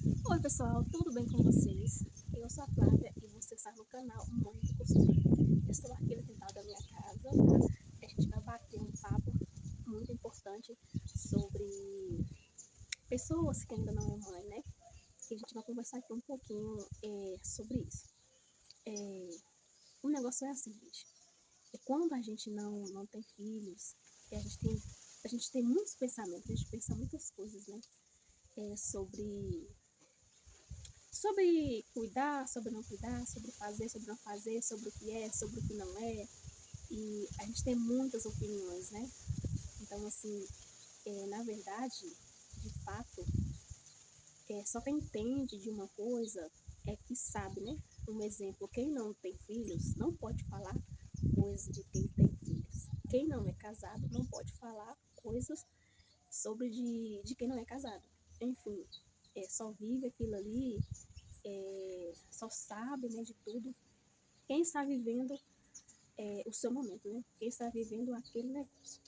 Oi pessoal, tudo bem com vocês? Eu sou a Flávia e você está no canal Mãe de Costura. Estou aqui no quintal da minha casa, tá? A gente vai bater um papo muito importante sobre pessoas que ainda não é mãe, né? E a gente vai conversar aqui um pouquinho sobre isso. O negócio é assim, gente. Quando a gente não tem filhos, a gente tem muitos pensamentos, a gente pensa muitas coisas, né? Sobre cuidar, sobre não cuidar, sobre não fazer, sobre o que é, sobre o que não é. E a gente tem muitas opiniões, né? Então, assim, na verdade, de fato, só quem entende de uma coisa é que sabe, né? Um exemplo, quem não tem filhos não pode falar coisas de quem tem filhos. Quem não é casado não pode falar coisas sobre de quem não é casado. Enfim, só vive aquilo ali, só sabe, né, de tudo quem está vivendo o seu momento, né? Quem está vivendo aquele negócio.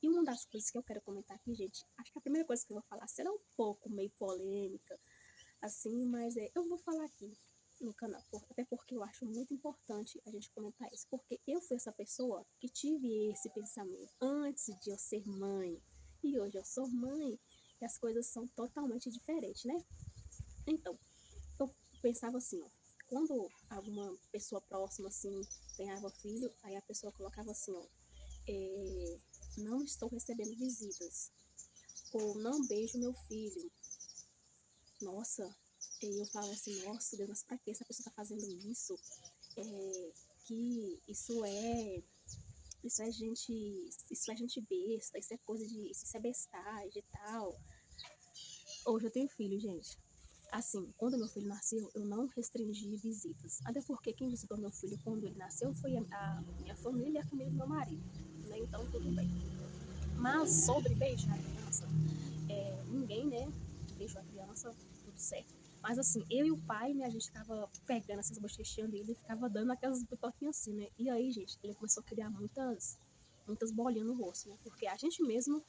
E uma das coisas que eu quero comentar aqui, gente, acho que a primeira coisa que eu vou falar será um pouco meio polêmica, assim, mas eu vou falar aqui no canal, até porque eu acho muito importante a gente comentar isso, porque eu fui essa pessoa que tive esse pensamento antes de eu ser mãe, e hoje eu sou mãe, e as coisas são totalmente diferentes, né? Então, eu pensava assim, ó, quando alguma pessoa próxima, assim, ganhava filho, aí a pessoa colocava assim, ó, é, não estou recebendo visitas, ou não beijo meu filho. Nossa, eu falo assim, nossa, Deus, mas pra que essa pessoa tá fazendo isso? É, que isso é gente besta, isso é coisa de, isso é bestagem e tal. Hoje eu tenho filho, gente. Assim, quando meu filho nasceu, eu não restringi visitas. Até porque quem visitou meu filho quando ele nasceu foi a minha família e a família do meu marido. Né? Então, tudo bem. Mas sobre beijar a criança, ninguém, né, beijou a criança, tudo certo. Mas assim, eu e o pai, né, a gente ficava pegando essas bochechinhas dele e ficava dando aquelas bitoquinhas assim, né? E aí, gente, ele começou a criar muitas bolinhas no rosto, né? Porque a gente mesmo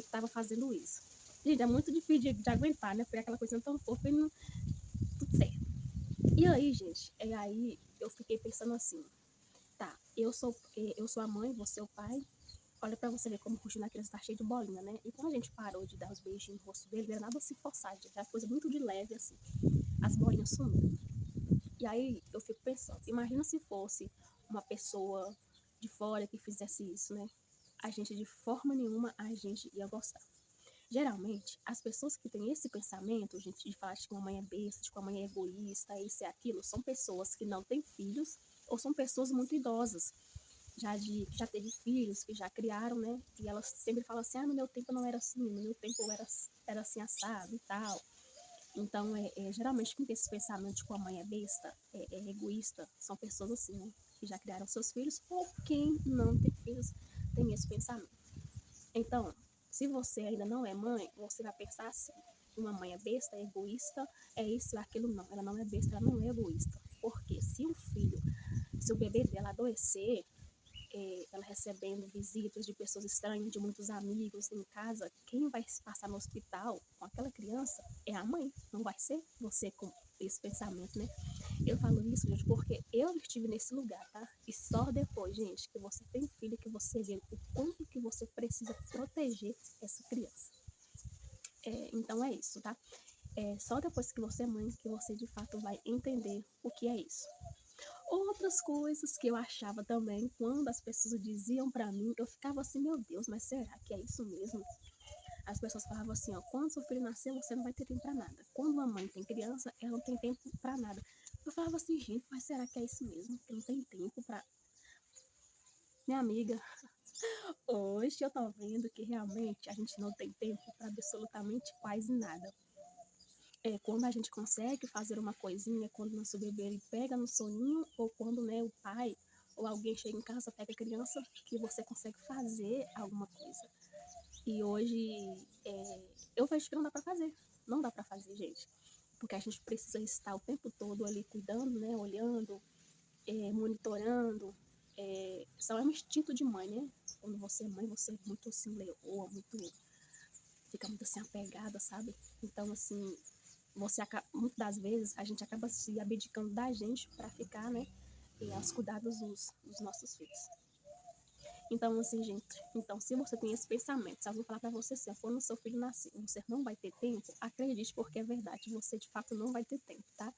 tava fazendo isso. Gente, é muito difícil de aguentar, né? Porque aquela coisa tão fofa e não, tudo certo. E aí, gente, aí eu fiquei pensando assim, tá, eu sou a mãe, você é o pai, olha pra você ver como o rosto da criança tá cheio de bolinha, né? E quando a gente parou de dar os beijinhos no rosto dele, não era nada assim forçado, gente, era coisa muito de leve, assim, as bolinhas sumiram. E aí eu fico pensando, imagina se fosse uma pessoa de fora que fizesse isso, né? A gente, de forma nenhuma, a gente ia gostar. Geralmente, as pessoas que têm esse pensamento, gente, de falar de que uma mãe é besta, de que uma mãe é egoísta, isso e aquilo, são pessoas que não têm filhos ou são pessoas muito idosas, que já teve filhos, que já criaram, né? E elas sempre falam assim, no meu tempo não era assim, no meu tempo era assim assado e tal. Então, geralmente quem tem esse pensamento de que a mãe é besta, é egoísta, são pessoas assim, né? Que já criaram seus filhos, ou quem não tem filhos tem esse pensamento. Então, se você ainda não é mãe, você vai pensar assim: uma mãe é besta, é egoísta, é isso, é aquilo. Não, ela não é besta, ela não é egoísta. Porque se o bebê dela adoecer, ela recebendo visitas de pessoas estranhas, de muitos amigos em casa, quem vai passar no hospital com aquela criança é a mãe, não vai ser você com esse pensamento, né? Eu falo isso, gente, porque eu estive nesse lugar, tá? E só depois, gente, que você tem filho, que você vê o quanto que você precisa proteger essa criança. Então é isso, tá? Só depois que você é mãe que você de fato vai entender o que é isso. Outras coisas que eu achava também, quando as pessoas diziam pra mim, eu ficava assim, meu Deus, mas será que é isso mesmo? As pessoas falavam assim, ó, quando seu filho nascer, você não vai ter tempo pra nada. Quando a mãe tem criança, ela não tem tempo pra nada. Eu falava assim, gente, mas será que é isso mesmo? Que não tem tempo pra... Minha amiga, hoje eu tô vendo que realmente a gente não tem tempo pra absolutamente quase nada. Quando a gente consegue fazer uma coisinha, quando nosso bebê ele pega no soninho, ou quando, né, o pai ou alguém chega em casa, pega a criança, que você consegue fazer alguma coisa. E hoje eu vejo que não dá pra fazer. Não dá pra fazer, gente. Porque a gente precisa estar o tempo todo ali cuidando, né, olhando, monitorando. Só é um instinto de mãe, né? Quando você é mãe, você é muito assim, leoa, muito, fica muito assim apegada, sabe? Então, assim, muitas das vezes a gente acaba se abdicando da gente para ficar, né, aos cuidados dos nossos filhos. Então, assim, gente, então, se você tem esse pensamento, se alguém falar para você assim, quando o seu filho nascer, você não vai ter tempo, acredite, porque é verdade, você de fato não vai ter tempo, tá?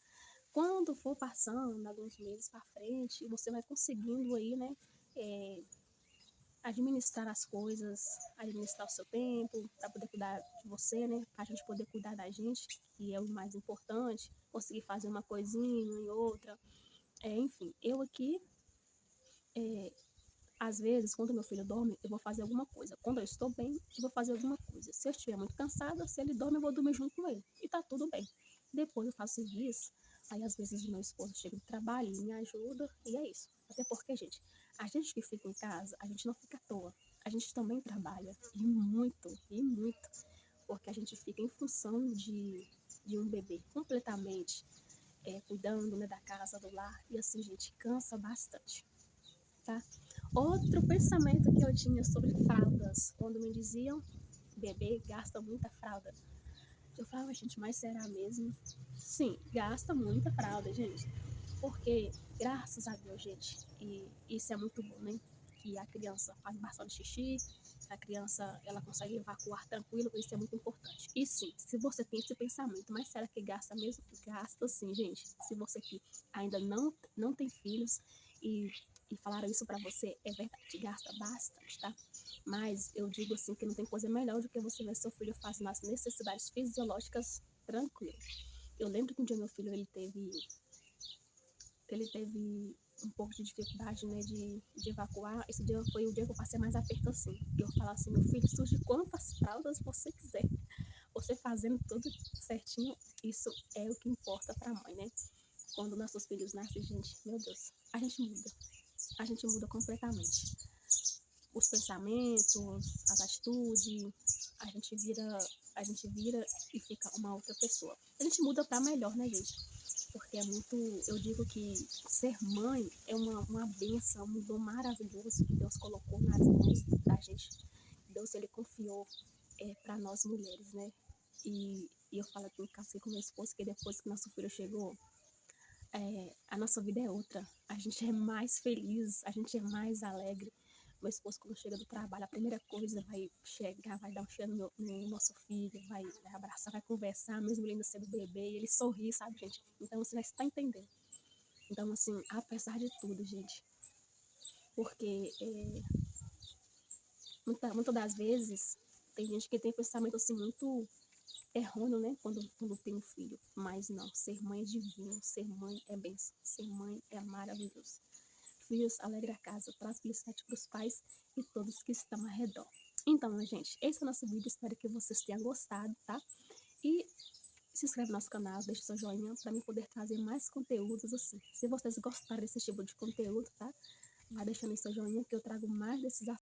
Quando for passando alguns meses para frente, você vai conseguindo aí, né, é, administrar as coisas, administrar o seu tempo, para poder cuidar de você, né, para a gente poder cuidar da gente, que é o mais importante, conseguir fazer uma coisinha e outra, enfim, eu aqui, é, às vezes, quando meu filho dorme, eu vou fazer alguma coisa. Quando eu estou bem, eu vou fazer alguma coisa. Se eu estiver muito cansada, se ele dorme, eu vou dormir junto com ele. E tá tudo bem. Depois eu faço serviço. Aí, às vezes, o meu esposo chega do trabalho e me ajuda. E é isso. Até porque, gente, a gente que fica em casa, a gente não fica à toa. A gente também trabalha. E muito, e muito. Porque a gente fica em função de um bebê completamente cuidando, né, da casa, do lar. E assim, gente, cansa bastante. Tá? Outro pensamento que eu tinha sobre fraldas, quando me diziam, bebê gasta muita fralda. Eu falava, gente, mas será mesmo? Sim, gasta muita fralda, gente. Porque, graças a Deus, gente, e isso é muito bom, né? Que a criança faz bastante xixi, a criança, ela consegue evacuar tranquilo, isso é muito importante. E sim, se você tem esse pensamento, mas será que gasta mesmo? Gasta sim, gente. Se você que ainda não tem filhos e falaram isso pra você, é verdade, gasta bastante, tá? Mas eu digo assim que não tem coisa melhor do que você ver seu filho fazendo as necessidades fisiológicas tranquilo. Eu lembro que um dia meu filho, ele teve um pouco de dificuldade, né, de evacuar. Esse dia foi o dia que eu passei mais aperto assim. E eu falava assim, meu filho, surge quantas fraldas você quiser. Você fazendo tudo certinho, isso é o que importa pra mãe, né? Quando nossos filhos nascem, gente, meu Deus, a gente muda. A gente muda completamente. Os pensamentos, as atitudes, a gente vira e fica uma outra pessoa. A gente muda pra melhor, né, gente? Porque é muito, eu digo que ser mãe é uma benção, um dom maravilhoso que Deus colocou nas mãos da gente. Deus, ele confiou para nós mulheres, né? E eu falo aqui em casa com meu esposo que depois que nosso filho chegou, a nossa vida é outra. A gente é mais feliz, a gente é mais alegre. Meu esposo, quando chega do trabalho, a primeira coisa vai chegar, vai dar um cheiro no nosso filho, vai abraçar, vai conversar, mesmo ele ainda sendo bebê, e ele sorri, sabe, gente? Então você já está entendendo. Então, assim, apesar de tudo, gente, porque muitas das vezes tem gente que tem pensamento assim muito errôneo, né, quando tem um filho. Mas não, ser mãe é divino, ser mãe é bênção, ser mãe é maravilhoso. Filhos, alegra a casa, traz felicidade para os pais e todos que estão ao redor. Então, minha gente, esse é o nosso vídeo, espero que vocês tenham gostado, tá? E se inscreve no nosso canal, deixa seu joinha para mim poder trazer mais conteúdos assim. Se vocês gostaram desse tipo de conteúdo, tá? Vai deixando aí seu joinha que eu trago mais desses assuntos.